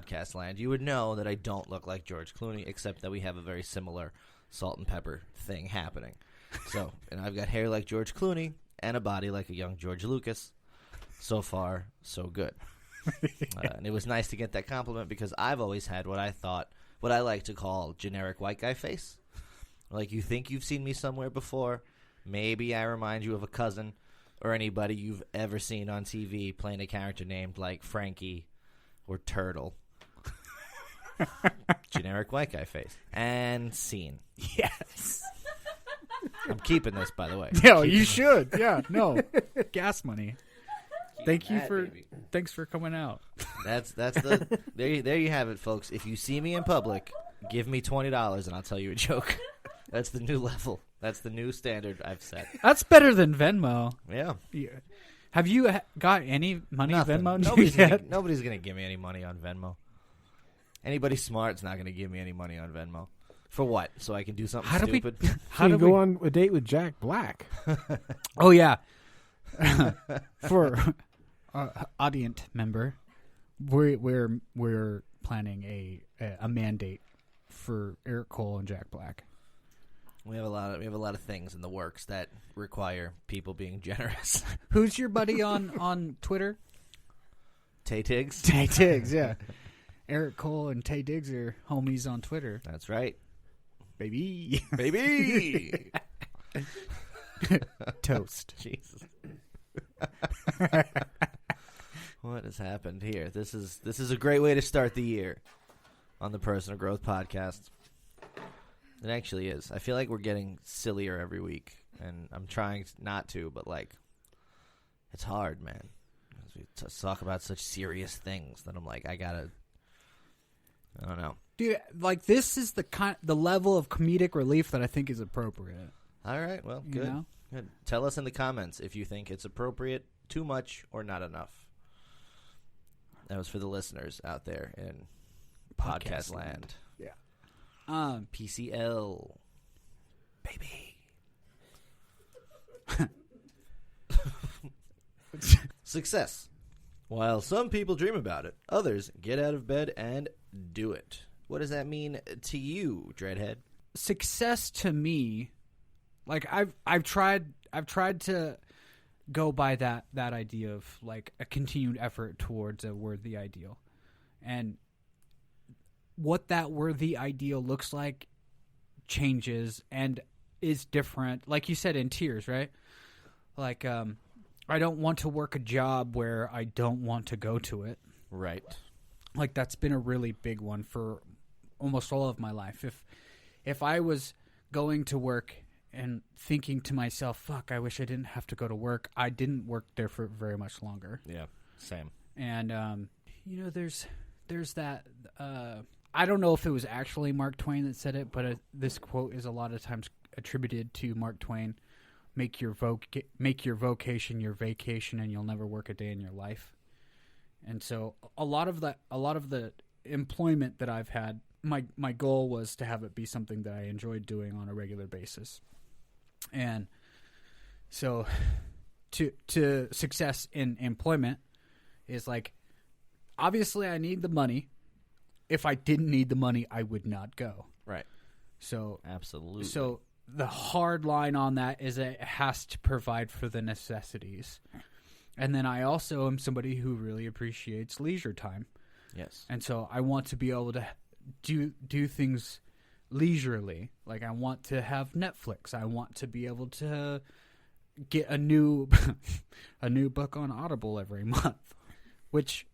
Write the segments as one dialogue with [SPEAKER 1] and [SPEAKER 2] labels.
[SPEAKER 1] podcast land, you would know that I don't look like George Clooney, except that we have a very similar salt and pepper thing happening. So, and I've got hair like George Clooney and a body like a young George Lucas. So far, so good. And it was nice to get that compliment because I've always had what I like to call generic white guy face. Like, you think you've seen me somewhere before. Maybe I remind you of a cousin or anybody you've ever seen on TV playing a character named like Frankie or Turtle. Generic white guy face. And scene.
[SPEAKER 2] Yes.
[SPEAKER 1] I'm keeping this, by the way.
[SPEAKER 2] No, you should. Yeah, no. Gas money. Thanks for coming out.
[SPEAKER 1] That's the there you have it, folks. If you see me in public, give me $20 and I'll tell you a joke. That's the new level. That's the new standard I've set.
[SPEAKER 2] That's better than Venmo.
[SPEAKER 1] Yeah.
[SPEAKER 2] Have you got any money on Venmo?
[SPEAKER 1] Nobody's gonna give me any money on Venmo. Anybody smart's not gonna give me any money on Venmo. For what? So I can do something stupid?
[SPEAKER 3] How do we go on a date with Jack Black?
[SPEAKER 2] Oh yeah. For audience member, we're planning a mandate for Eric Cole and Jack Black.
[SPEAKER 1] We have a lot of things in the works that require people being generous.
[SPEAKER 2] Who's your buddy on Twitter?
[SPEAKER 1] Tay Tiggs.
[SPEAKER 2] Tay Tiggs, yeah. Eric Cole and Tay Diggs are homies on Twitter.
[SPEAKER 1] That's right.
[SPEAKER 2] Baby. Toast.
[SPEAKER 1] Jesus. What has happened here? This is a great way to start the year on the Personal Growth Podcast. It actually is. I feel like we're getting sillier every week, and I'm trying not to, but like, it's hard, man. We talk about such serious things that I'm like, I don't know.
[SPEAKER 2] Dude, like, this is the level of comedic relief that I think is appropriate.
[SPEAKER 1] All right, well, good.
[SPEAKER 2] You know?
[SPEAKER 1] Good. Tell us in the comments if you think it's appropriate, too much, or not enough. That was for the listeners out there in podcast land.
[SPEAKER 2] Yeah.
[SPEAKER 1] PCL. Baby. Success. While some people dream about it, others get out of bed and do it. What does that mean to you, Dreadhead?
[SPEAKER 2] Success to me, like I've tried to go by that idea of like a continued effort towards a worthy ideal. And what that worthy ideal looks like changes and is different. Like you said, in tiers, right? Like, I don't want to work a job where I don't want to go to it.
[SPEAKER 1] Right.
[SPEAKER 2] Like, that's been a really big one for almost all of my life. If I was going to work and thinking to myself, fuck, I wish I didn't have to go to work, I didn't work there for very much longer.
[SPEAKER 1] Yeah, same.
[SPEAKER 2] And, there's that, I don't know if it was actually Mark Twain that said it, but this quote is a lot of times attributed to Mark Twain. Make your vocation your vacation, and you'll never work a day in your life. And so a lot of the employment that I've had, my goal was to have it be something that I enjoyed doing on a regular basis. And so to success in employment is like, obviously I need the money. If I didn't need the money, I would not go.
[SPEAKER 1] Right.
[SPEAKER 2] So
[SPEAKER 1] absolutely.
[SPEAKER 2] So the hard line on that is that it has to provide for the necessities. And then I also am somebody who really appreciates leisure time.
[SPEAKER 1] Yes.
[SPEAKER 2] And so I want to be able to do things leisurely. Like, I want to have Netflix. I want to be able to get a new book on Audible every month, which,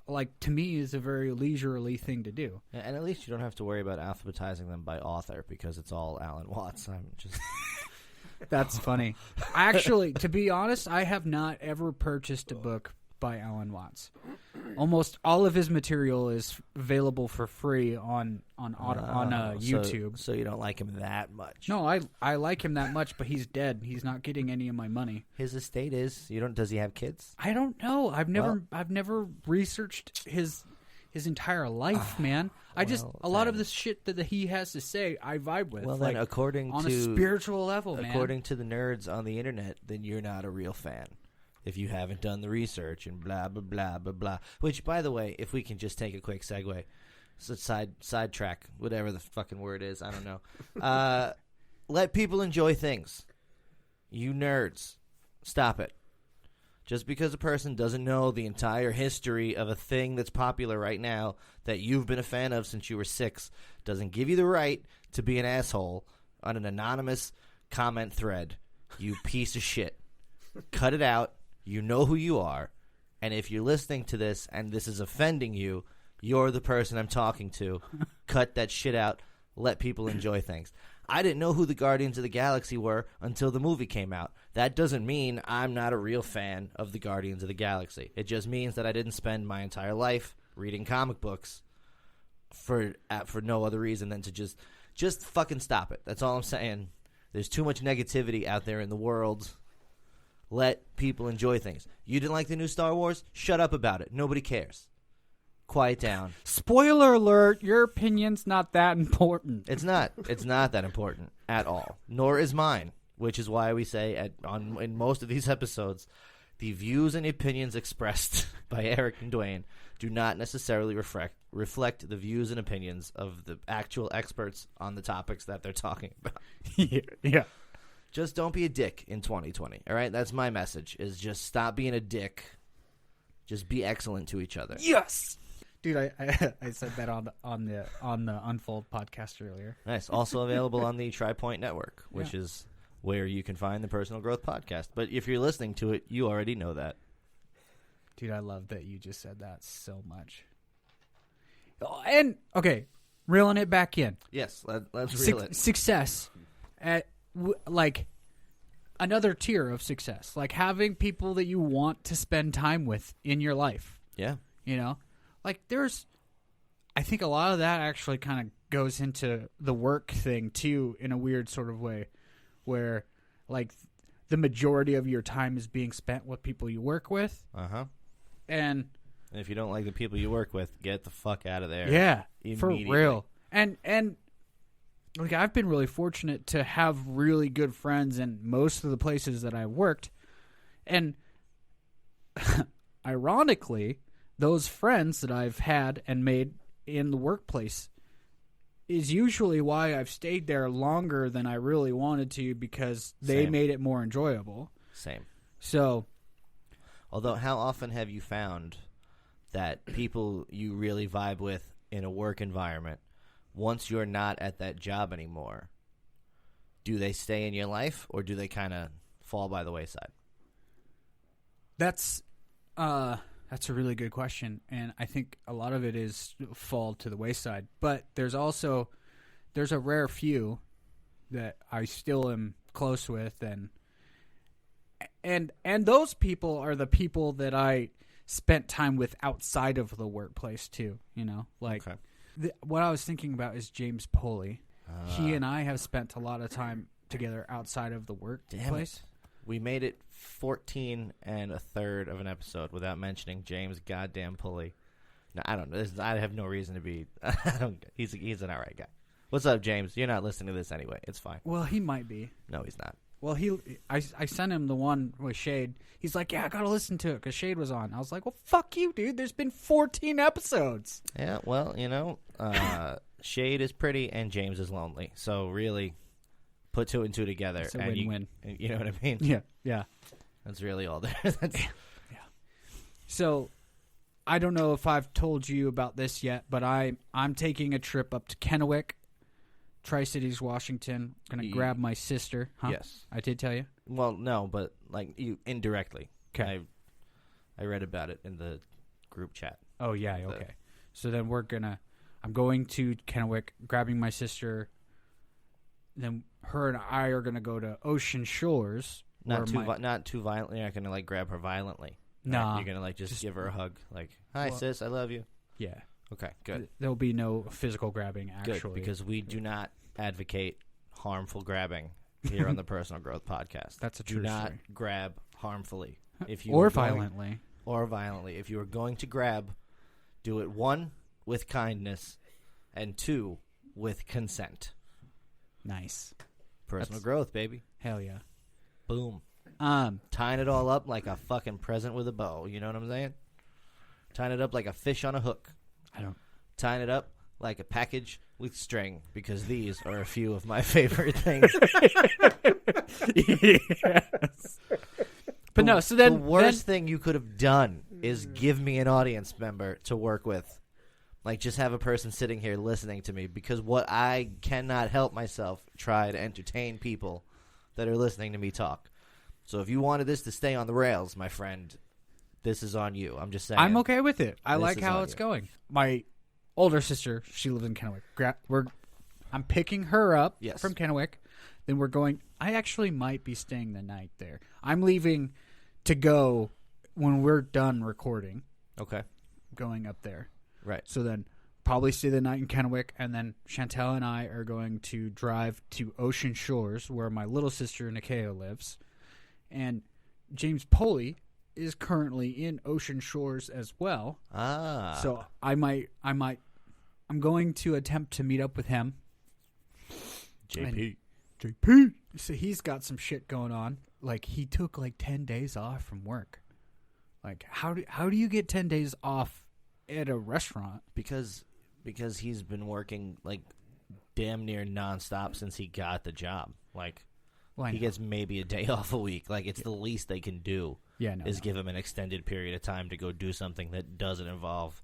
[SPEAKER 2] like, to me is a very leisurely thing to do.
[SPEAKER 1] And at least you don't have to worry about alphabetizing them by author because it's all Alan Watts. I'm just...
[SPEAKER 2] That's funny. Actually, to be honest, I have not ever purchased a book by Alan Watts. Almost all of his material is available for free on YouTube.
[SPEAKER 1] So you don't like him that much?
[SPEAKER 2] No, I like him that much, but he's dead. He's not getting any of my money.
[SPEAKER 1] His estate is. You don't. Does he have kids?
[SPEAKER 2] I don't know. I've never researched his entire life, man. A lot of the shit that he has to say, I vibe with.
[SPEAKER 1] Well, then, on
[SPEAKER 2] a spiritual level, man.
[SPEAKER 1] According to the nerds on the internet, then you're not a real fan. if you haven't done the research and blah, blah, blah, blah, blah. Which, by the way, if we can just take a quick segue, so sidetrack, whatever the fucking word is, I don't know. Let people enjoy things. You nerds, stop it. Just because a person doesn't know the entire history of a thing that's popular right now that you've been a fan of since you were 6 doesn't give you the right to be an asshole on an anonymous comment thread. You piece of shit. Cut it out. You know who you are. And if you're listening to this and this is offending you, you're the person I'm talking to. Cut that shit out. Let people enjoy things. I didn't know who the Guardians of the Galaxy were until the movie came out. That doesn't mean I'm not a real fan of the Guardians of the Galaxy. It just means that I didn't spend my entire life reading comic books for no other reason than to just fucking stop it. That's all I'm saying. There's too much negativity out there in the world. Let people enjoy things. You didn't like the new Star Wars? Shut up about it. Nobody cares. Quiet down.
[SPEAKER 2] Spoiler alert, your opinion's not that important.
[SPEAKER 1] It's not. It's not that important at all. Nor is mine, which is why we say in most of these episodes, the views and opinions expressed by Eric and Dwayne do not necessarily reflect the views and opinions of the actual experts on the topics that they're talking about.
[SPEAKER 2] Yeah.
[SPEAKER 1] Just don't be a dick in 2020, all right? That's my message, is just stop being a dick. Just be excellent to each other.
[SPEAKER 2] Yes! Dude, I said that on the Unfold podcast earlier.
[SPEAKER 1] Nice. Also available on the TriPoint Network, which is where you can find the Personal Growth Podcast. But if you're listening to it, you already know that.
[SPEAKER 2] Dude, I love that you just said that so much. And, okay, reeling it back in.
[SPEAKER 1] Yes, let's reel it.
[SPEAKER 2] Success at, like, another tier of success. Like, having people that you want to spend time with in your life.
[SPEAKER 1] Yeah.
[SPEAKER 2] You know? Like, I think a lot of that actually kind of goes into the work thing, too, in a weird sort of way, where, like, the majority of your time is being spent with people you work with.
[SPEAKER 1] Uh-huh.
[SPEAKER 2] And
[SPEAKER 1] if you don't like the people you work with, get the fuck out of there.
[SPEAKER 2] Yeah, for real. And like, I've been really fortunate to have really good friends in most of the places that I worked. And ironically, those friends that I've had and made in the workplace is usually why I've stayed there longer than I really wanted to, because they made it more enjoyable.
[SPEAKER 1] Same.
[SPEAKER 2] So,
[SPEAKER 1] although, how often have you found that people you really vibe with in a work environment, once you're not at that job anymore, do they stay in your life or do they kind of fall by the wayside?
[SPEAKER 2] That's a really good question, and I think a lot of it is fall to the wayside. But there's a rare few that I still am close with, and those people are the people that I spent time with outside of the workplace too. You know, like what I was thinking about is James Poley. He and I have spent a lot of time together outside of the workplace.
[SPEAKER 1] We made it 14 and a third of an episode without mentioning James goddamn Pulley. No, I don't know. I have no reason to be. He's an all right guy. What's up, James? You're not listening to this anyway. It's fine.
[SPEAKER 2] Well, he might be.
[SPEAKER 1] No, he's not.
[SPEAKER 2] Well, I sent him the one with Shade. He's like, yeah, I gotta listen to it because Shade was on. I was like, well, fuck you, dude. There's been 14 episodes.
[SPEAKER 1] Yeah, well, you know, Shade is pretty and James is lonely. So really, put 2 and 2 together.
[SPEAKER 2] It's a win-win.
[SPEAKER 1] You know what I mean?
[SPEAKER 2] Yeah.
[SPEAKER 1] That's really all there. Yeah.
[SPEAKER 2] So, I don't know if I've told you about this yet, but I'm taking a trip up to Kennewick, Tri-Cities, Washington. Going to grab my sister. Huh?
[SPEAKER 1] Yes.
[SPEAKER 2] I did tell you?
[SPEAKER 1] Well, no, but like you indirectly.
[SPEAKER 2] Okay.
[SPEAKER 1] I read about it in the group chat.
[SPEAKER 2] Oh, yeah, okay. So then I'm going to Kennewick, grabbing my sister. Then her and I are going to go to Ocean Shores.
[SPEAKER 1] Not too violently. You're not going to like grab her violently.
[SPEAKER 2] Nah.
[SPEAKER 1] You're going to like just give her a hug. Like, hi, sis, I love you.
[SPEAKER 2] Yeah.
[SPEAKER 1] Okay, good.
[SPEAKER 2] There'll be no physical grabbing, actually.
[SPEAKER 1] Good, because we do not advocate harmful grabbing here on the Personal Growth Podcast.
[SPEAKER 2] That's a true
[SPEAKER 1] Do not
[SPEAKER 2] story.
[SPEAKER 1] grab harmfully.
[SPEAKER 2] Violently.
[SPEAKER 1] Or violently. If you are going to grab, do it 1, with kindness, and 2, with consent.
[SPEAKER 2] Nice.
[SPEAKER 1] Personal growth, baby.
[SPEAKER 2] Hell yeah.
[SPEAKER 1] Boom. Tying it all up like a fucking present with a bow. You know what I'm saying? Tying it up like a fish on a hook.
[SPEAKER 2] I don't.
[SPEAKER 1] Tying it up like a package with string, because these are a few of my favorite things.
[SPEAKER 2] Yes. But no, so then
[SPEAKER 1] the worst thing you could have done is give me an audience member to work with. Like, just have a person sitting here listening to me, because what I cannot help myself try to entertain people that are listening to me talk. So if you wanted this to stay on the rails, my friend, this is on you. I'm just saying.
[SPEAKER 2] I'm okay with it. I
[SPEAKER 1] This
[SPEAKER 2] like
[SPEAKER 1] is
[SPEAKER 2] how
[SPEAKER 1] on
[SPEAKER 2] it's
[SPEAKER 1] you.
[SPEAKER 2] going. My older sister, she lives in Kennewick. I'm picking her up
[SPEAKER 1] Yes.
[SPEAKER 2] from Kennewick. Then we're going. I actually might be staying the night there. I'm leaving to go when we're done recording.
[SPEAKER 1] Okay.
[SPEAKER 2] Going up there.
[SPEAKER 1] Right.
[SPEAKER 2] So then probably stay the night in Kennewick, and then Chantel and I are going to drive to Ocean Shores, where my little sister Nikeo lives. And James Poley is currently in Ocean Shores as well.
[SPEAKER 1] Ah.
[SPEAKER 2] So I'm going to attempt to meet up with him.
[SPEAKER 1] JP.
[SPEAKER 2] JP. So he's got some shit going on. Like, he took like 10 days off from work. Like, how do you get 10 days off at a restaurant?
[SPEAKER 1] Because he's been working like damn near nonstop since he got the job. Like,
[SPEAKER 2] Well,
[SPEAKER 1] he gets maybe a day off a week. Like, it's the least they can do.
[SPEAKER 2] Yeah, no,
[SPEAKER 1] Give him an extended period of time to go do something that doesn't involve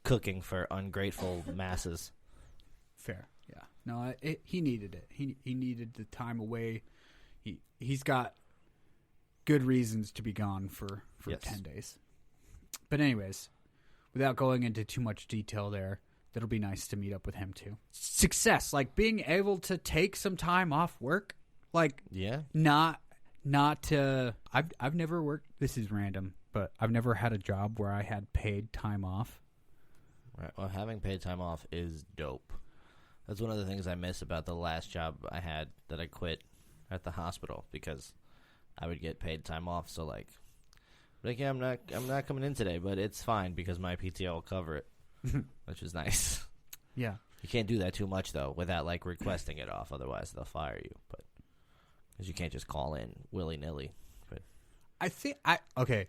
[SPEAKER 1] cooking for ungrateful masses.
[SPEAKER 2] Fair. Yeah. No, he needed it. He needed the time away. He's got good reasons to be gone for
[SPEAKER 1] Yes.
[SPEAKER 2] 10 days. But anyways, without going into too much detail there, that'll be nice to meet up with him too. Success, like being able to take some time off work, like
[SPEAKER 1] Yeah.
[SPEAKER 2] not to. I've never worked. This is random, but I've never had a job where I had paid time off.
[SPEAKER 1] Right. Well, having paid time off is dope. That's one of the things I miss about the last job I had that I quit at the hospital, because I would get paid time off. So like yeah, I'm not coming in today, but it's fine because my PTO will cover it, which is nice.
[SPEAKER 2] Yeah.
[SPEAKER 1] You can't do that too much though without like requesting it off. Otherwise, they'll fire you. But because you can't just call in willy nilly. But
[SPEAKER 2] I think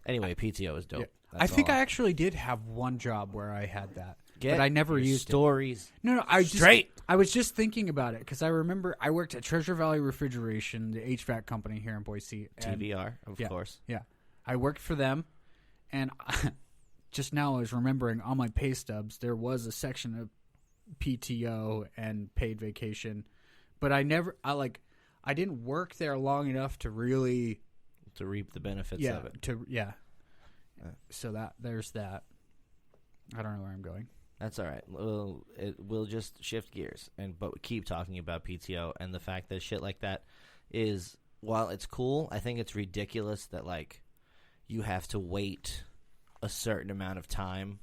[SPEAKER 1] anyway, PTO is dope.
[SPEAKER 2] Yeah.
[SPEAKER 1] That's
[SPEAKER 2] I think
[SPEAKER 1] all.
[SPEAKER 2] I actually did have one job where I had that,
[SPEAKER 1] Get
[SPEAKER 2] but I never
[SPEAKER 1] your
[SPEAKER 2] used
[SPEAKER 1] stories.
[SPEAKER 2] it. No,
[SPEAKER 1] Straight.
[SPEAKER 2] I was just thinking about it because I remember I worked at Treasure Valley Refrigeration, the HVAC company here in Boise. And
[SPEAKER 1] TVR, of course.
[SPEAKER 2] Yeah, I worked for them, and just now I was remembering on my pay stubs there was a section of PTO and paid vacation, but I didn't work there long enough to really
[SPEAKER 1] To reap the benefits of it.
[SPEAKER 2] So there's that. I don't know where I'm going.
[SPEAKER 1] That's all right. We'll just shift gears but keep talking about PTO and the fact that shit like that is, while it's cool, I think it's ridiculous that like you have to wait a certain amount of time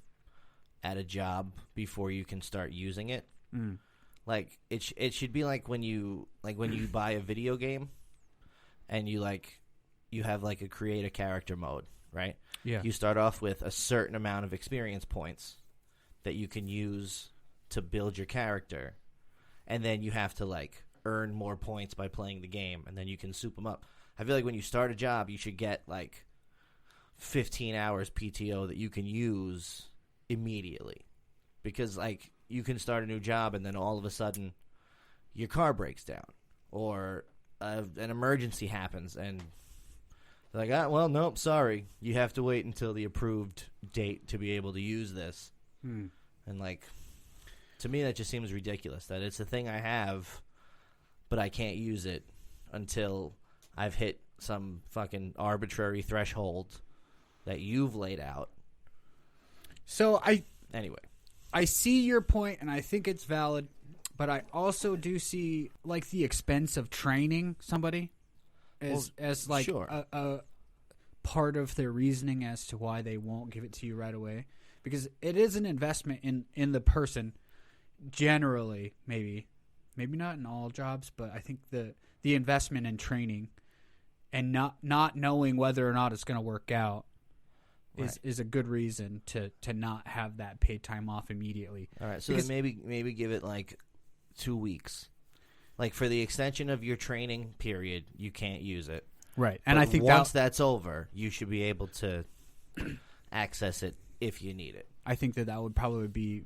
[SPEAKER 1] at a job before you can start using it.
[SPEAKER 2] Mm.
[SPEAKER 1] Like it should be like when you buy a video game and you have like a create a character mode, right?
[SPEAKER 2] Yeah.
[SPEAKER 1] You start off with a certain amount of experience points that you can use to build your character, and then you have to like earn more points by playing the game, and then you can soup them up. I feel like when you start a job, you should get like 15 hours PTO that you can use immediately, because like you can start a new job and then all of a sudden your car breaks down or an emergency happens and they're like, well, nope, sorry. You have to wait until the approved date to be able to use this. And, like, to me that just seems ridiculous that it's a thing I have, but I can't use it until I've hit some fucking arbitrary threshold that you've laid out.
[SPEAKER 2] So
[SPEAKER 1] Anyway.
[SPEAKER 2] I see your point, and I think it's valid, but I also do see like the expense of training somebody as like
[SPEAKER 1] sure.
[SPEAKER 2] a part of their reasoning as to why they won't give it to you right away, because it is an investment in the person. Generally, maybe not in all jobs, but I think the investment in training and not knowing whether or not it's going to work out is a good reason to not have that paid time off immediately.
[SPEAKER 1] All right, so then maybe give it like 2 weeks. Like for the extension of your training period, you can't use it.
[SPEAKER 2] Right. And
[SPEAKER 1] But
[SPEAKER 2] I think
[SPEAKER 1] once that's over, you should be able to access it if you need it.
[SPEAKER 2] I think that would probably be